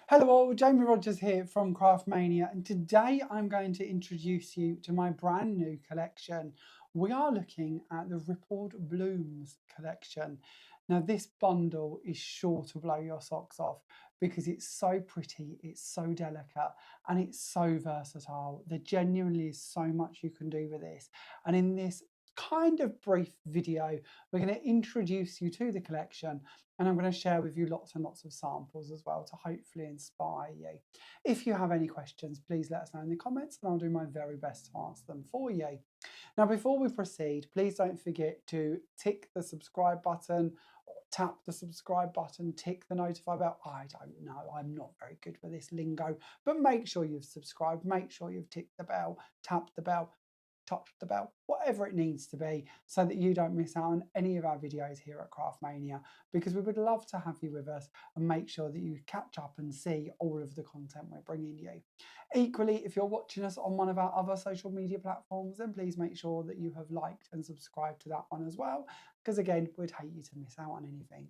Hello all, Jamie Rogers here from Craftmania, and today I'm going to introduce you to my brand new collection. We are looking at the Rippled Blooms collection. Now this bundle is sure to blow your socks off because it's so pretty, it's so delicate, and it's so versatile. There genuinely is so much you can do with this. And in this kind of brief video, we're going to introduce you to the collection, and I'm going to share with you lots and lots of samples as well to hopefully inspire you. If you have any questions, please let us know in the comments and I'll do my very best to answer them for you. Now, before we proceed, please don't forget to tick the subscribe button, tap the subscribe button, tick the notify bell. I don't know, I'm not very good with this lingo, but make sure you've subscribed, make sure you've ticked the bell, tapped the bell, touch the bell, whatever it needs to be, so that you don't miss out on any of our videos here at Craftmania, because we would love to have you with us and make sure that you catch up and see all of the content we're bringing you. Equally, if you're watching us on one of our other social media platforms, then please make sure that you have liked and subscribed to that one as well, because again, we'd hate you to miss out on anything.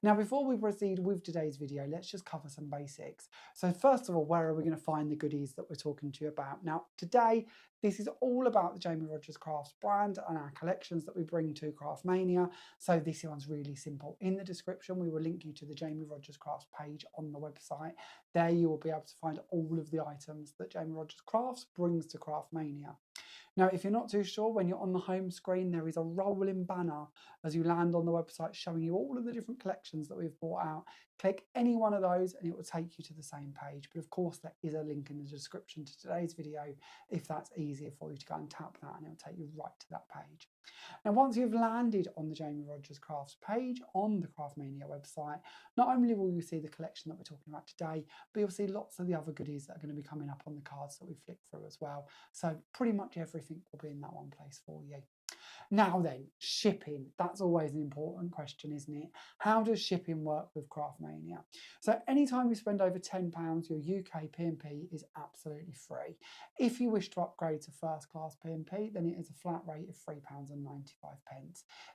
Now, before we proceed with today's video, let's just cover some basics. So first of all, where are we going to find the goodies that we're talking to you about? Now, today, this is all about the Jamie Rogers Crafts brand and our collections that we bring to Craftmania. So this one's really simple. In the description, we will link you to the Jamie Rogers Crafts page on the website. There you will be able to find all of the items that Jamie Rogers Crafts brings to Craftmania. Now, if you're not too sure, when you're on the home screen, there is a rolling banner as you land on the website showing you all of the different collections that we've brought out. Click any one of those and it will take you to the same page. But of course, there is a link in the description to today's video if that's easier for you to go and tap that, and it will take you right to that page. Now, once you've landed on the Jamie Rogers Crafts page on the Craftmania website, not only will you see the collection that we're talking about today, but you'll see lots of the other goodies that are going to be coming up on the cards that we flick through as well. So pretty much everything will be in that one place for you. Now then, shipping. That's always an important question, isn't it? How does shipping work with Craftmania? So anytime you spend over £10, your UK P&P is absolutely free. If you wish to upgrade to first class P&P, then it is a flat rate of £3.95.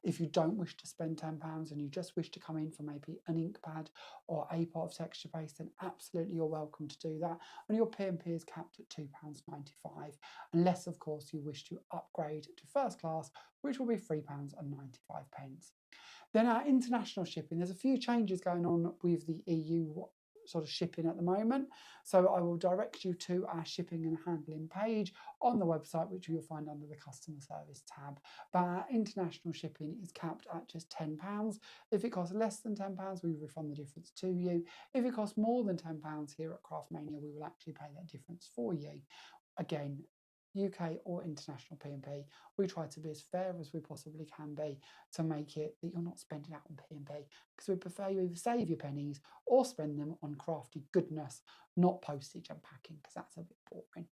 If you don't wish to spend £10 and you just wish to come in for maybe an ink pad or a pot of texture paste, then absolutely you're welcome to do that. And your P&P is capped at £2.95, unless of course you wish to upgrade to first class, which will be £3.95. Then our international shipping, there's a few changes going on with the EU sort of shipping at the moment. So I will direct you to our shipping and handling page on the website, which you'll find under the customer service tab. But our international shipping is capped at just £10. If it costs less than £10, we refund the difference to you. If it costs more than £10 here at Craftmania, we will actually pay that difference for you. Again, UK or international P&P, we try to be as fair as we possibly can be to make it that you're not spending out on P&P, because we prefer you either save your pennies or spend them on crafty goodness, not postage and packing, because that's a bit boring.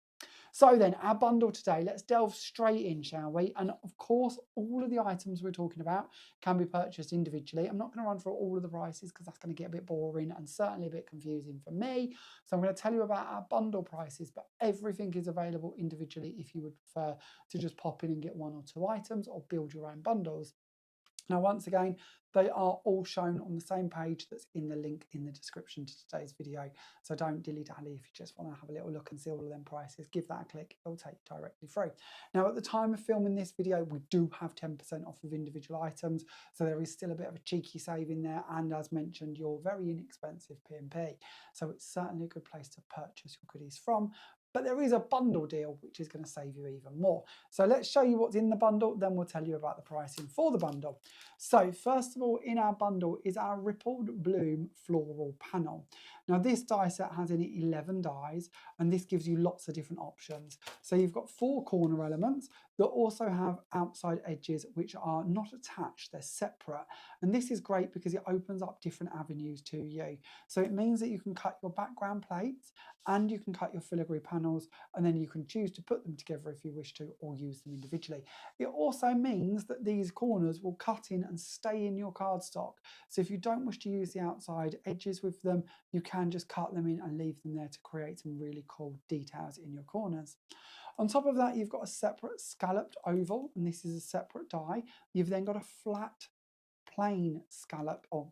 So then, our bundle today, let's delve straight in, shall we? And of course, all of the items we're talking about can be purchased individually. I'm not going to run through all of the prices because that's going to get a bit boring and certainly a bit confusing for me. So I'm going to tell you about our bundle prices, but everything is available individually if you would prefer to just pop in and get one or two items or build your own bundles. Now, once again, they are all shown on the same page that's in the link in the description to today's video. So don't dilly-dally. If you just want to have a little look and see all of them prices, give that a click. It'll take you directly through. Now, at the time of filming this video, we do have 10% off of individual items. So there is still a bit of a cheeky save in there. And as mentioned, your very inexpensive P&P. So it's certainly a good place to purchase your goodies from. But there is a bundle deal, which is going to save you even more. So let's show you what's in the bundle, then we'll tell you about the pricing for the bundle. So first of all, in our bundle is our Rippled Bloom floral panel. Now this die set has in it 11 dies, and this gives you lots of different options. So you've got 4 corner elements that also have outside edges which are not attached, they're separate. And this is great because it opens up different avenues to you. So it means that you can cut your background plates and you can cut your filigree panels, and then you can choose to put them together if you wish to, or use them individually. It also means that these corners will cut in and stay in your cardstock. So if you don't wish to use the outside edges with them, you can just cut them in and leave them there to create some really cool details in your corners. On top of that, you've got a separate scalloped oval, and this is a separate die. You've then got a flat plain scallop, or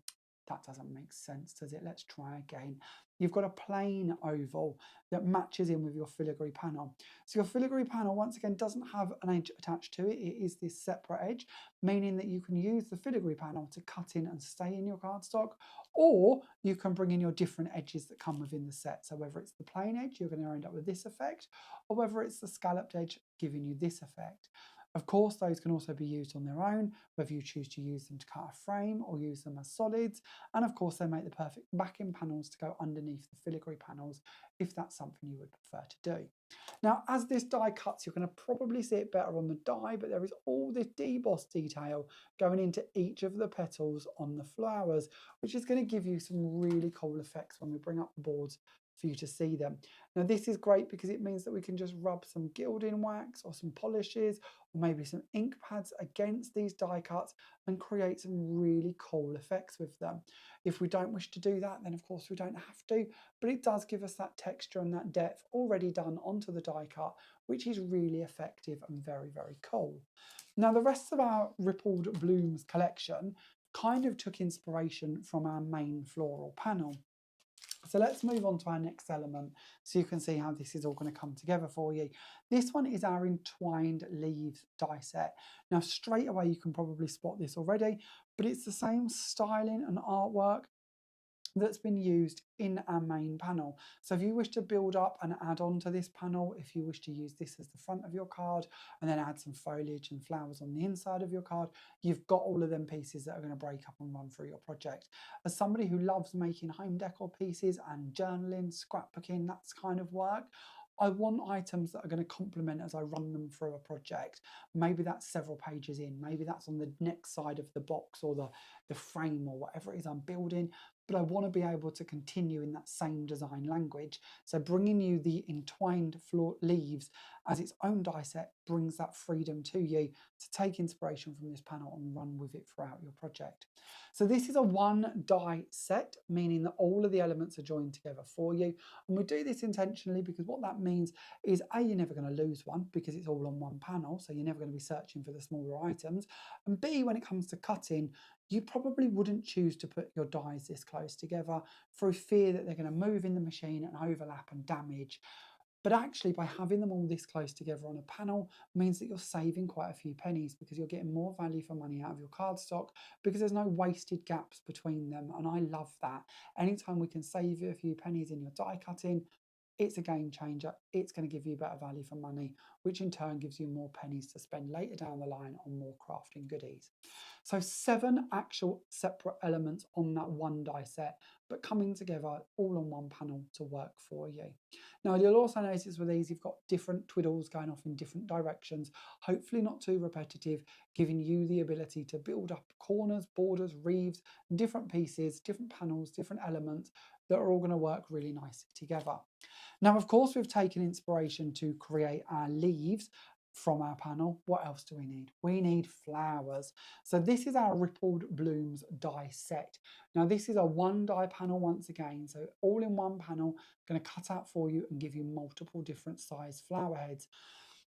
That doesn't make sense, does it? Let's try again. You've got a plain oval that matches in with your filigree panel. So your filigree panel, once again, doesn't have an edge attached to it. It is this separate edge, meaning that you can use the filigree panel to cut in and stay in your cardstock, or you can bring in your different edges that come within the set. So whether it's the plain edge, you're going to end up with this effect, or whether it's the scalloped edge giving you this effect. Of course, those can also be used on their own, whether you choose to use them to cut a frame or use them as solids. And of course, they make the perfect backing panels to go underneath the filigree panels, if that's something you would prefer to do. Now, as this die cuts, you're going to probably see it better on the die, but there is all this deboss detail going into each of the petals on the flowers, which is going to give you some really cool effects when we bring up the boards for you to see them. Now this is great because it means that we can just rub some gilding wax or some polishes or maybe some ink pads against these die cuts and create some really cool effects with them. If we don't wish to do that, then of course we don't have to, but it does give us that texture and that depth already done onto the die cut, which is really effective and very, very cool. Now the rest of our Rippled Blooms collection kind of took inspiration from our main floral panel. So let's move on to our next element so you can see how this is all going to come together for you. This one is our Entwined Leaves die set. Now straight away you can probably spot this already, but it's the same styling and artwork that's been used in our main panel. So if you wish to build up and add on to this panel, if you wish to use this as the front of your card and then add some foliage and flowers on the inside of your card, you've got all of them pieces that are going to break up and run through your project. As somebody who loves making home decor pieces and journaling, scrapbooking, that kind of work, I want items that are going to complement as I run them through a project. Maybe that's several pages in, maybe that's on the next side of the box or the frame or whatever it is I'm building, but I want to be able to continue in that same design language. So bringing you the Entwined leaves as its own die set brings that freedom to you to take inspiration from this panel and run with it throughout your project. So this is a one die set, meaning that all of the elements are joined together for you. And we do this intentionally because what that means is A, you're never going to lose one because it's all on one panel, so you're never going to be searching for the smaller items. And B, when it comes to cutting, you probably wouldn't choose to put your dies this close together through fear that they're going to move in the machine and overlap and damage. But actually, by having them all this close together on a panel means that you're saving quite a few pennies because you're getting more value for money out of your cardstock because there's no wasted gaps between them. And I love that. Anytime we can save you a few pennies in your die cutting, it's a game changer. It's going to give you better value for money, which in turn gives you more pennies to spend later down the line on more crafting goodies. So 7 actual separate elements on that one die set, but coming together all on one panel to work for you. Now you'll also notice with these, you've got different twiddles going off in different directions, hopefully not too repetitive, giving you the ability to build up corners, borders, reeves, different pieces, different panels, different elements that are all going to work really nicely together. Now, of course, we've taken inspiration to create our leaves from our panel. What else do we need? We need flowers. So this is our Rippled Blooms die set. Now this is a one die panel once again. So all in one panel, going to cut out for you and give you multiple different size flower heads.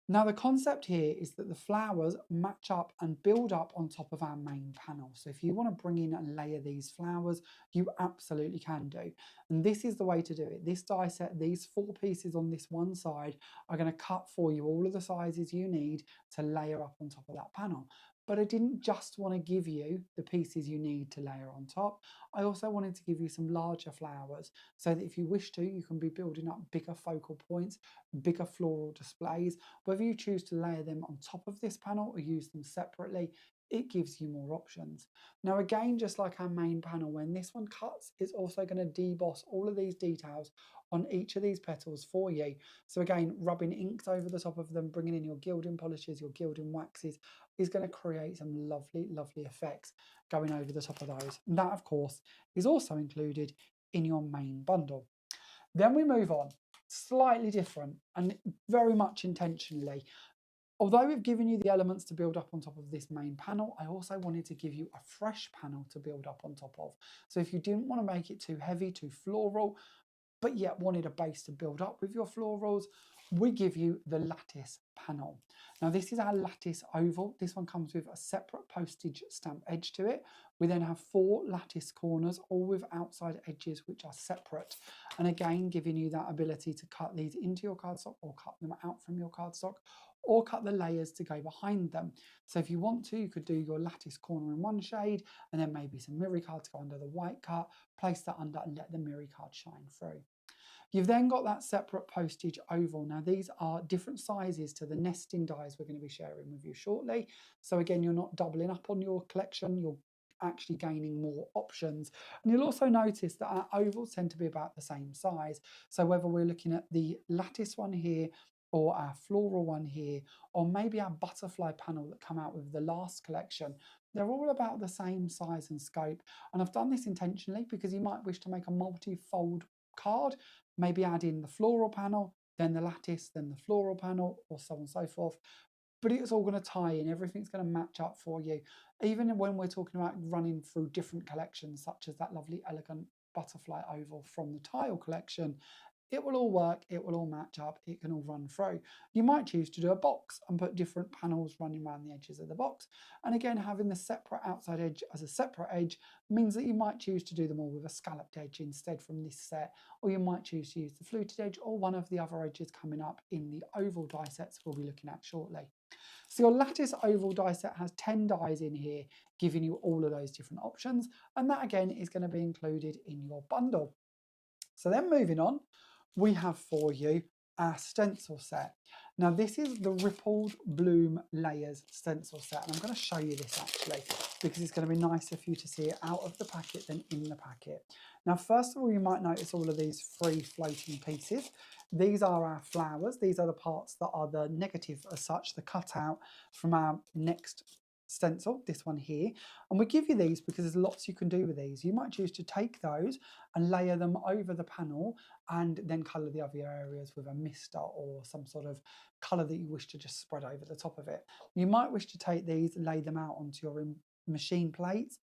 Now the concept here is that the flowers match up and build up on top of our main panel. So if you want to bring in and layer these flowers, you absolutely can do. And this is the way to do it. This die set, these 4 pieces on this one side are going to cut for you all of the sizes you need to layer up on top of that panel. But I didn't just want to give you the pieces you need to layer on top. I also wanted to give you some larger flowers so that if you wish to, you can be building up bigger focal points, bigger floral displays. Whether you choose to layer them on top of this panel or use them separately, it gives you more options. Now again, just like our main panel, when this one cuts, it's also going to deboss all of these details on each of these petals for you. So again, rubbing inks over the top of them, bringing in your gilding polishes, your gilding waxes, is going to create some lovely, lovely effects going over the top of those. And that, of course, is also included in your main bundle. Then we move on, slightly different and very much intentionally. Although we've given you the elements to build up on top of this main panel, I also wanted to give you a fresh panel to build up on top of. So if you didn't want to make it too heavy, too floral, but yet wanted a base to build up with your florals, we give you the Lattice panel. Now this is our Lattice oval. This one comes with a separate postage stamp edge to it. We then have 4 lattice corners, all with outside edges which are separate. And again, giving you that ability to cut these into your cardstock or cut them out from your cardstock, or cut the layers to go behind them. So if you want to, you could do your lattice corner in one shade, and then maybe some mirror card to go under the white cut, place that under and let the mirror card shine through. You've then got that separate postage oval. Now these are different sizes to the nesting dies we're going to be sharing with you shortly. So again, you're not doubling up on your collection, you're actually gaining more options. And you'll also notice that our ovals tend to be about the same size. So whether we're looking at the lattice one here, or our floral one here, or maybe our butterfly panel that come out with the last collection, they're all about the same size and scope. And I've done this intentionally because you might wish to make a multi-fold card, maybe add in the floral panel, then the lattice, then the floral panel, or so on and so forth. But it's all going to tie in, everything's going to match up for you. Even when we're talking about running through different collections, such as that lovely elegant butterfly oval from the tile collection, it will all work, it will all match up, it can all run through. You might choose to do a box and put different panels running around the edges of the box. And again, having the separate outside edge as a separate edge means that you might choose to do them all with a scalloped edge instead from this set, or you might choose to use the fluted edge or one of the other edges coming up in the oval die sets we'll be looking at shortly. So your lattice oval die set has 10 dies in here, giving you all of those different options. And that again is going to be included in your bundle. So then moving on, we have for you our stencil set. Now this is the Rippled Bloom Layers stencil set, and I'm going to show you this actually because it's going to be nicer for you to see it out of the packet than in the packet. Now first of all, you might notice all of these free floating pieces. These are our flowers. These are the parts that are the negative as such, the cutout from our next stencil, this one here. And we give you these because there's lots you can do with these. You might choose to take those and layer them over the panel and then colour the other areas with a mister or some sort of colour that you wish to just spread over the top of it. You might wish to take these, lay them out onto your machine plates,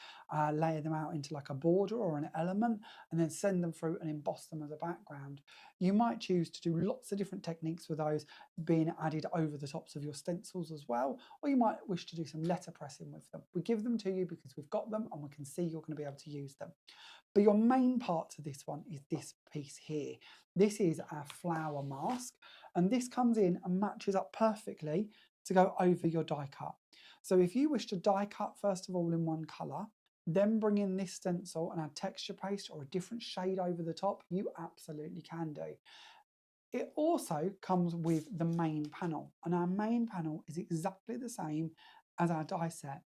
layer them out into like a border or an element, and then send them through and emboss them as a background. You might choose to do lots of different techniques with those being added over the tops of your stencils as well, or you might wish to do some letter pressing with them. We give them to you because we've got them and we can see you're going to be able to use them. But your main part to this one is this piece here. This is our flower mask, and this comes in and matches up perfectly to go over your die cut. So if you wish to die cut first of all in one colour, then bring in this stencil and add texture paste or a different shade over the top, you absolutely can do. It also comes with the main panel, and our main panel is exactly the same as our die set.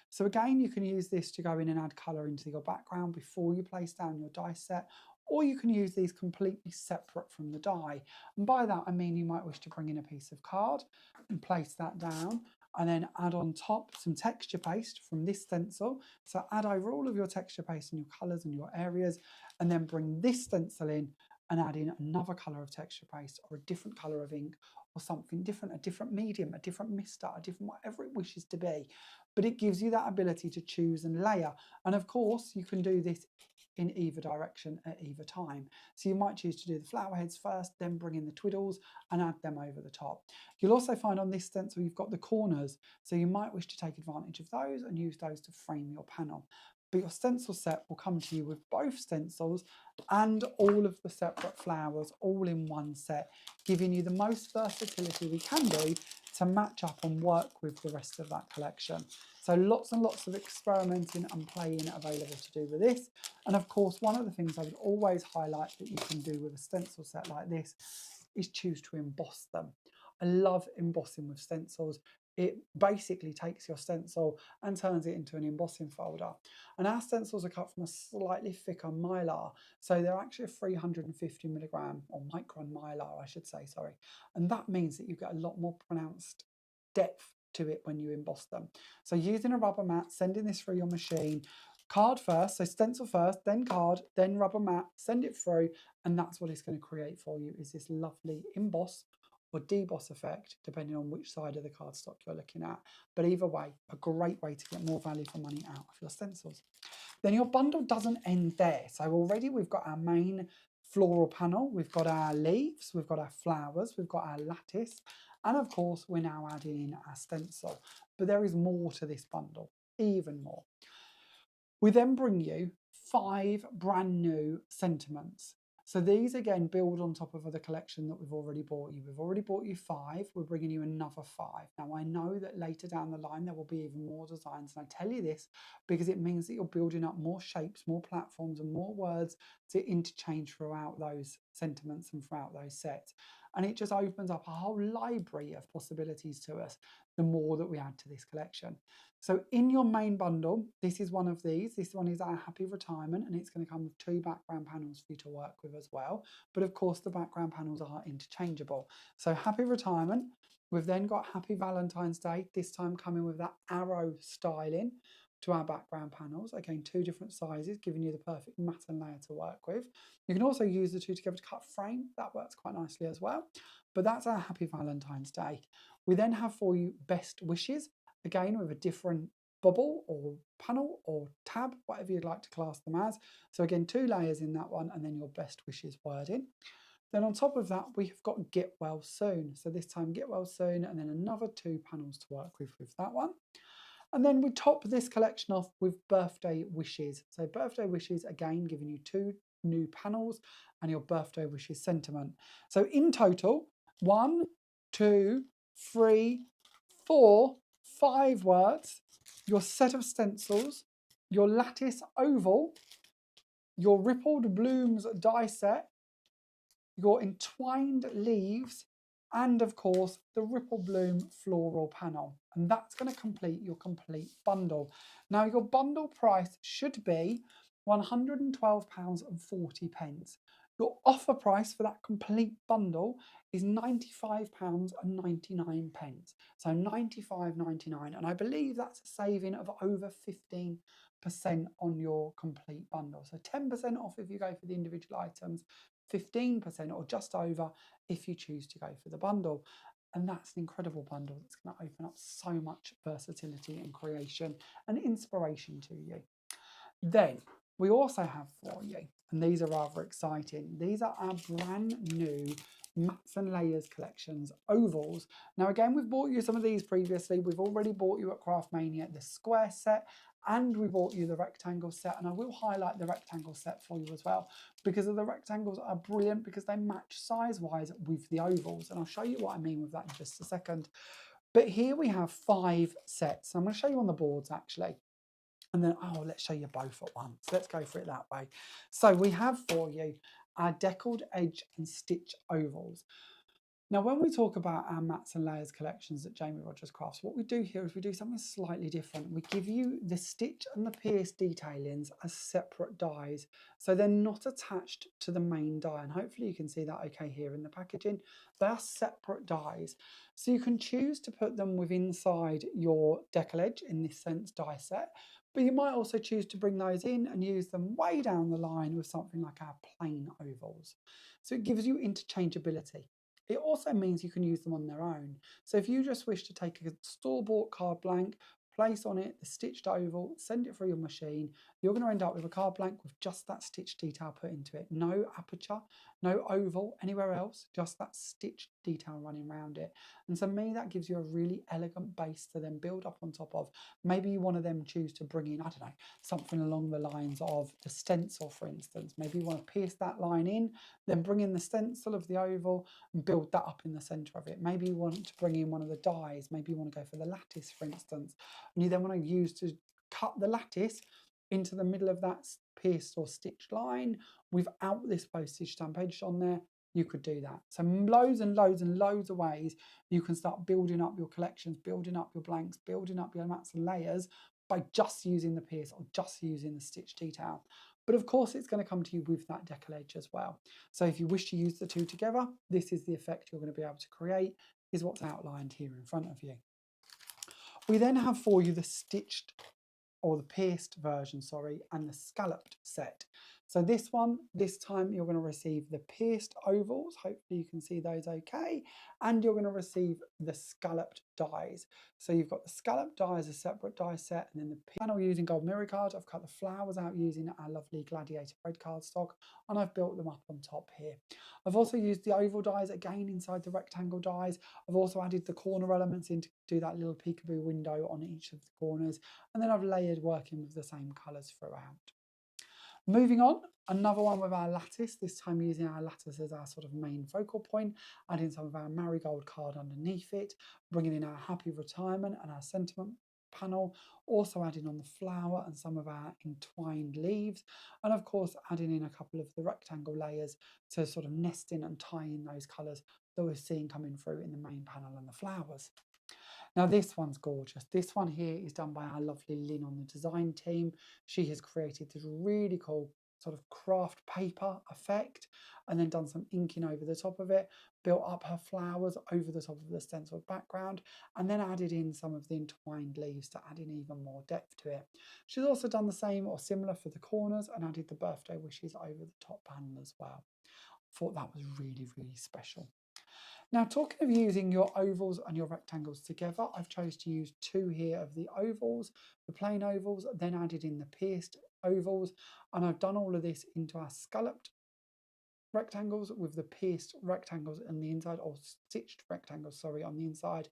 So again, you can use this to go in and add colour into your background before you place down your die set, or you can use these completely separate from the die. And by that, I mean you might wish to bring in a piece of card and place that down, and then add on top some texture paste from this stencil. So add over all of your texture paste and your colours and your areas, and then bring this stencil in and add in another colour of texture paste or a different colour of ink or something different, a different medium, a different mister, a different whatever it wishes to be. But it gives you that ability to choose and layer. And of course, you can do this in either direction at either time. So you might choose to do the flower heads first, then bring in the twiddles and add them over the top. You'll also find on this stencil you've got the corners, so you might wish to take advantage of those and use those to frame your panel. But your stencil set will come to you with both stencils and all of the separate flowers all in one set, giving you the most versatility we can do to match up and work with the rest of that collection. So lots and lots of experimenting and playing available to do with this. And of course, one of the things I would always highlight that you can do with a stencil set like this is choose to emboss them. I love embossing with stencils. It basically takes your stencil and turns it into an embossing folder. And our stencils are cut from a slightly thicker mylar, so they're actually a 350 milligram or micron mylar, I should say, sorry. And that means that you get a lot more pronounced depth to it when you emboss them. So using a rubber mat, sending this through your machine, card first, so stencil first, then card, then rubber mat, send it through, and that's what it's going to create for you, is this lovely emboss or deboss effect, depending on which side of the cardstock you're looking at. But either way, a great way to get more value for money out of your stencils. Then your bundle doesn't end there. So already we've got our main floral panel, we've got our leaves, we've got our flowers, we've got our lattice, and of course we're now adding in our stencil. But there is more to this bundle, even more. We then bring you 5 brand new sentiments. So these again build on top of the collection that we've already bought you. We've already bought you 5, we're bringing you another 5. Now I know that later down the line there will be even more designs, and I tell you this because it means that you're building up more shapes, more platforms and more words to interchange throughout those sentiments and throughout those sets. And it just opens up a whole library of possibilities to us the more that we add to this collection. So in your main bundle, this is one of these. This one is our Happy Retirement, and it's going to come with 2 background panels for you to work with as well. But of course, the background panels are interchangeable. So Happy Retirement, we've then got Happy Valentine's Day, this time coming with that arrow styling to our background panels. Again, 2 different sizes, giving you the perfect mat and layer to work with. You can also use the 2 together to cut frame. That works quite nicely as well. But that's our Happy Valentine's Day. We then have for you Best Wishes, again with a different bubble or panel or tab, whatever you'd like to class them as. So again, 2 layers in that one, and then your best wishes wording. Then on top of that, we have got Get Well Soon. So this time Get Well Soon, and then another 2 panels to work with that one. And then we top this collection off with Birthday Wishes. So Birthday Wishes, again, giving you 2 new panels and your Birthday Wishes sentiment. So in total, 1, 2, 3, 4, 5 words, your set of stencils, your lattice oval, your rippled blooms die set, your entwined leaves, and of course the ripple bloom floral panel. And that's going to complete your complete bundle. Now your bundle price should be £112.40. Your offer price for that complete bundle is £95.99. So £95.99, and I believe that's a saving of over 15% on your complete bundle. So 10% off if you go for the individual items, 15% or just over if you choose to go for the bundle. And that's an incredible bundle that's going to open up so much versatility and creation and inspiration to you. Then we also have for you, and these are rather exciting, these are our brand new Mats and Layers collections ovals. Now again, we've bought you some of these previously. We've already bought you at Craftmania the square set, and we bought you the rectangle set, and I will highlight the rectangle set for you as well, because the rectangles are brilliant because they match size-wise with the ovals, and I'll show you what I mean with that in just a second. But here we have 5 sets. I'm going to show you on the boards actually. And then, oh, let's show you both at once. Let's go for it that way. So we have for you our deckled edge and stitch ovals. Now, when we talk about our Mats and Layers collections at Jamie Rogers Crafts, what we do here is we do something slightly different. We give you the stitch and the pierce detailings as separate dies, so they're not attached to the main die. And hopefully you can see that okay here in the packaging. They are separate dies. So you can choose to put them within inside your decal edge, in this sense die set, but you might also choose to bring those in and use them way down the line with something like our plain ovals. So it gives you interchangeability. It also means you can use them on their own. So if you just wish to take a store-bought card blank, place on it the stitched oval, send it through your machine, you're going to end up with a card blank with just that stitch detail put into it. No aperture, no oval anywhere else, just that stitch detail running around it. And to me, that gives you a really elegant base to then build up on top of. Maybe you want to then choose to bring in, I don't know, something along the lines of the stencil, for instance. Maybe you want to pierce that line in, then bring in the stencil of the oval and build that up in the center of it. Maybe you want to bring in one of the dies. Maybe you want to go for the lattice, for instance, and you then want to use to cut the lattice into the middle of that pierced or stitched line without this postage stamp edge on there. You could do that. So loads and loads and loads of ways you can start building up your collections, building up your blanks, building up your mats and layers by just using the pierce or just using the stitch detail. But of course, it's going to come to you with that decal edge as well. So if you wish to use the 2 together, this is the effect you're going to be able to create, is what's outlined here in front of you. We then have for you the stitched or the pierced version, sorry, and the scalloped set. So this time you're going to receive the pierced ovals. Hopefully you can see those okay. And you're going to receive the scalloped dies. So you've got the scalloped die as a separate die set, and then the panel using gold mirror cards. I've cut the flowers out using our lovely gladiator red cardstock, and I've built them up on top here. I've also used the oval dies again inside the rectangle dies. I've also added the corner elements in to do that little peekaboo window on each of the corners, and then I've layered working with the same colours throughout. Moving on, another one with our lattice, this time using our lattice as our sort of main focal point, adding some of our marigold card underneath it, bringing in our happy retirement and our sentiment panel, also adding on the flower and some of our entwined leaves, and of course adding in a couple of the rectangle layers to sort of nest in and tie in those colours that we're seeing coming through in the main panel and the flowers. Now this one's gorgeous. This one here is done by our lovely Lynn on the design team. She has created this really cool sort of craft paper effect and then done some inking over the top of it, built up her flowers over the top of the stenciled background, and then added in some of the entwined leaves to add in even more depth to it. She's also done the same or similar for the corners and added the birthday wishes over the top panel as well. Thought that was really, really special. Now, talking of using your ovals and your rectangles together, I've chose to use two here of the ovals, the plain ovals, then added in the pierced ovals, and I've done all of this into our scalloped rectangles with the pierced rectangles on the inside, or stitched rectangles, sorry, on the inside.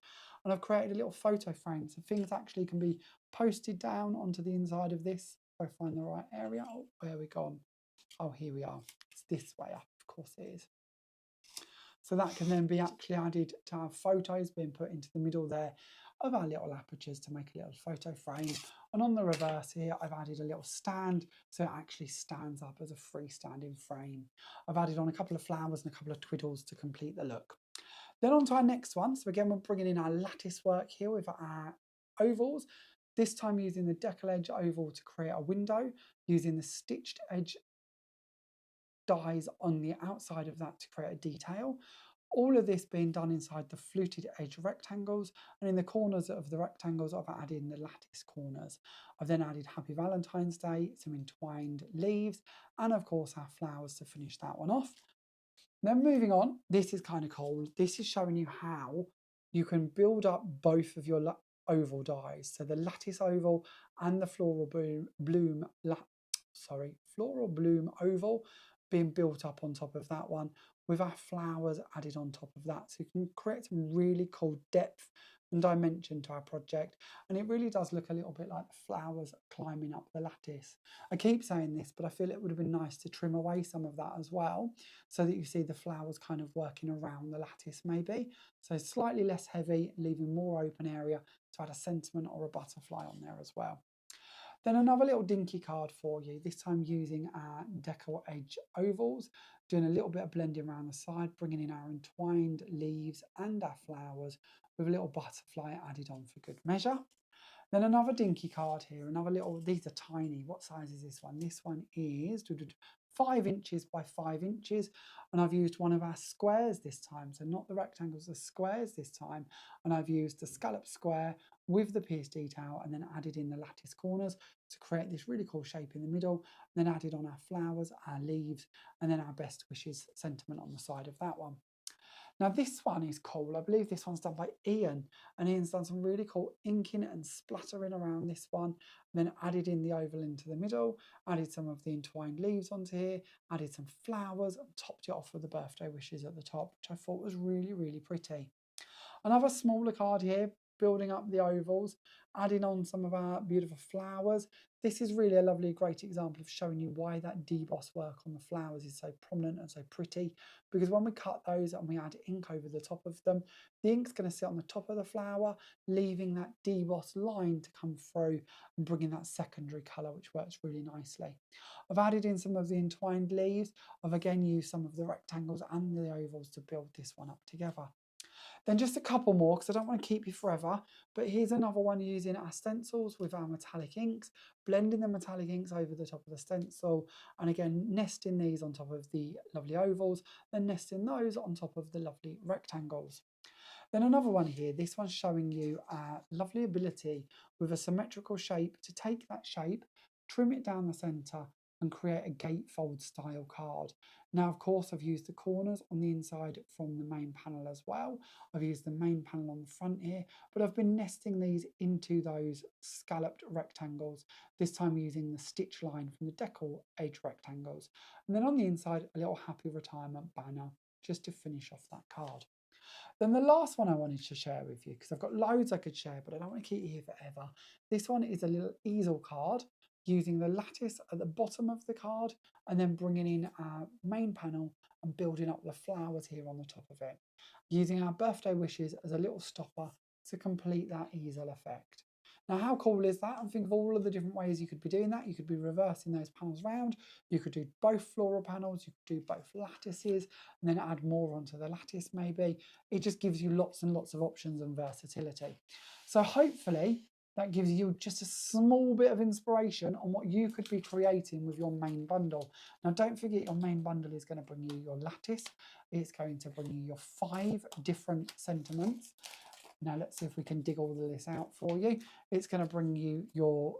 And I've created a little photo frame, so things actually can be posted down onto the inside of this. If I find the right area, oh, where we gone? Oh, here we are. It's this way up, of course it is. So that can then be actually added to our photos being put into the middle there of our little apertures to make a little photo frame. And on the reverse here, I've added a little stand so it actually stands up as a freestanding frame. I've added on a couple of flowers and a couple of twiddles to complete the look. Then on to our next one. So again, we're bringing in our lattice work here with our ovals. This time using the decal edge oval to create a window, using the stitched edge dies on the outside of that to create a detail. All of this being done inside the fluted edge rectangles, and in the corners of the rectangles I've added in the lattice corners. I've then added Happy Valentine's Day, some entwined leaves, and of course our flowers to finish that one off. Then moving on, this is kind of cool. This is showing you how you can build up both of your oval dies. So the lattice oval and the floral bloom oval being built up on top of that one with our flowers added on top of that. So you can create some really cool depth and dimension to our project. And it really does look a little bit like the flowers climbing up the lattice. I keep saying this, but I feel it would have been nice to trim away some of that as well, so that you see the flowers kind of working around the lattice maybe. So slightly less heavy, leaving more open area to add a sentiment or a butterfly on there as well. Then another little dinky card for you, this time using our decal edge ovals, doing a little bit of blending around the side, bringing in our entwined leaves and our flowers with a little butterfly added on for good measure. Then another dinky card here, another little, these are tiny. What size is this one? This one is 5 inches by 5 inches, and I've used one of our squares this time, so not the rectangles, the squares this time, and I've used the scallop square with the pierced detail and then added in the lattice corners to create this really cool shape in the middle, and then added on our flowers, our leaves, and then our best wishes sentiment on the side of that one. Now this one is cool. I believe this one's done by Ian, and Ian's done some really cool inking and splattering around this one, and then added in the oval into the middle, added some of the entwined leaves onto here, added some flowers, and topped it off with the birthday wishes at the top, which I thought was really, really pretty. Another smaller card here, building up the ovals, adding on some of our beautiful flowers. This is really a lovely, great example of showing you why that deboss work on the flowers is so prominent and so pretty, because when we cut those and we add ink over the top of them, the ink's going to sit on the top of the flower, leaving that deboss line to come through and bringing that secondary colour, which works really nicely. I've added in some of the entwined leaves. I've again used some of the rectangles and the ovals to build this one up together. Then just a couple more, because I don't want to keep you forever, but here's another one using our stencils with our metallic inks, blending the metallic inks over the top of the stencil, and again nesting these on top of the lovely ovals, then nesting those on top of the lovely rectangles. Then another one here, this one's showing you a lovely ability with a symmetrical shape to take that shape, trim it down the centre, and create a gatefold style card. Now, of course, I've used the corners on the inside from the main panel as well. I've used the main panel on the front here, but I've been nesting these into those scalloped rectangles, this time using the stitch line from the decor edge rectangles. And then on the inside, a little happy retirement banner just to finish off that card. Then the last one I wanted to share with you, because I've got loads I could share, but I don't want to keep you here forever. This one is a little easel card using the lattice at the bottom of the card and then bringing in our main panel and building up the flowers here on the top of it, using our birthday wishes as a little stopper to complete that easel effect. Now, how cool is that? And think of all of the different ways you could be doing that. You could be reversing those panels round. You could do both floral panels. You could do both lattices and then add more onto the lattice maybe. It just gives you lots and lots of options and versatility. So hopefully that gives you just a small bit of inspiration on what you could be creating with your main bundle. Now, don't forget your main bundle is going to bring you your lattice. It's going to bring you your 5 different sentiments. Now let's see if we can dig all of this out for you. It's going to bring you your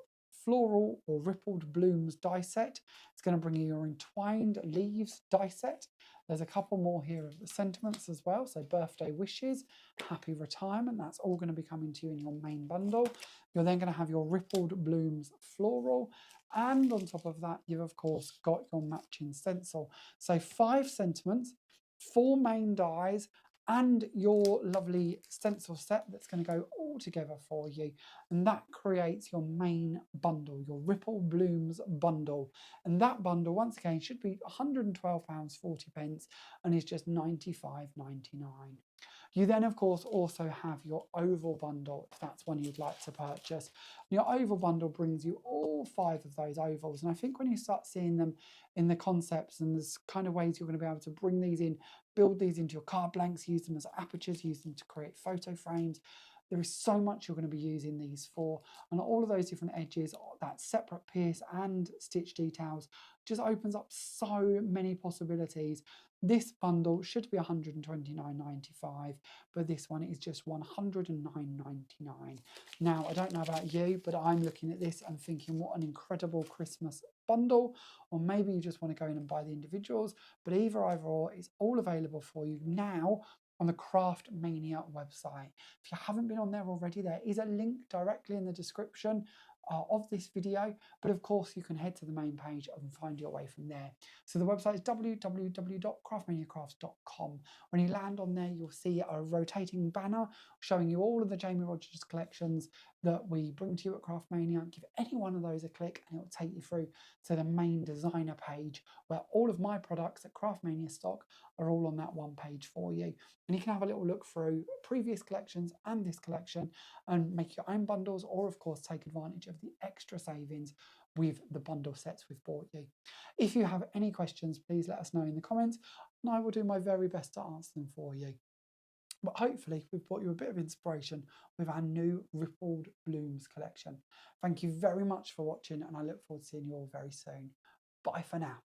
floral or rippled blooms die set. It's going to bring you your entwined leaves die set. There's a couple more here of the sentiments as well. So birthday wishes, happy retirement, that's all going to be coming to you in your main bundle. You're then going to have your rippled blooms floral. And on top of that, you've of course got your matching stencil. So 5 sentiments, 4 main dies, and your lovely stencil set that's going to go all together for you. And that creates your main bundle, your Ripple Blooms bundle. And that bundle, once again, should be £112.40 and is just £95.99. You then, of course, also have your oval bundle, if that's one you'd like to purchase. Your oval bundle brings you all 5 of those ovals. And I think when you start seeing them in the concepts and there's kind of ways you're going to be able to bring these in, build these into your card blanks, use them as apertures, use them to create photo frames. There is so much you're going to be using these for. And all of those different edges, that separate pierce and stitch details, just opens up so many possibilities. This bundle should be £129.95, but this one is just £109.99. Now, I don't know about you, but I'm looking at this and thinking, what an incredible Christmas bundle. Or maybe you just want to go in and buy the individuals, but either or, it's all available for you now on the Craft Mania website. If you haven't been on there already, there is a link directly in the description of this video, but of course you can head to the main page and find your way from there. So the website is www.craftmaniacrafts.com. When you land on there, you'll see a rotating banner showing you all of the Jamie Rogers collections that we bring to you at Craft Mania. Give any one of those a click and it will take you through to the main designer page where all of my products at Craft Mania stock are all on that one page for you. And you can have a little look through previous collections and this collection and make your own bundles, or of course take advantage of the extra savings with the bundle sets we've bought you. If you have any questions, please let us know in the comments and I will do my very best to answer them for you. But hopefully we've brought you a bit of inspiration with our new Rippled Blooms collection. Thank you very much for watching and I look forward to seeing you all very soon. Bye for now.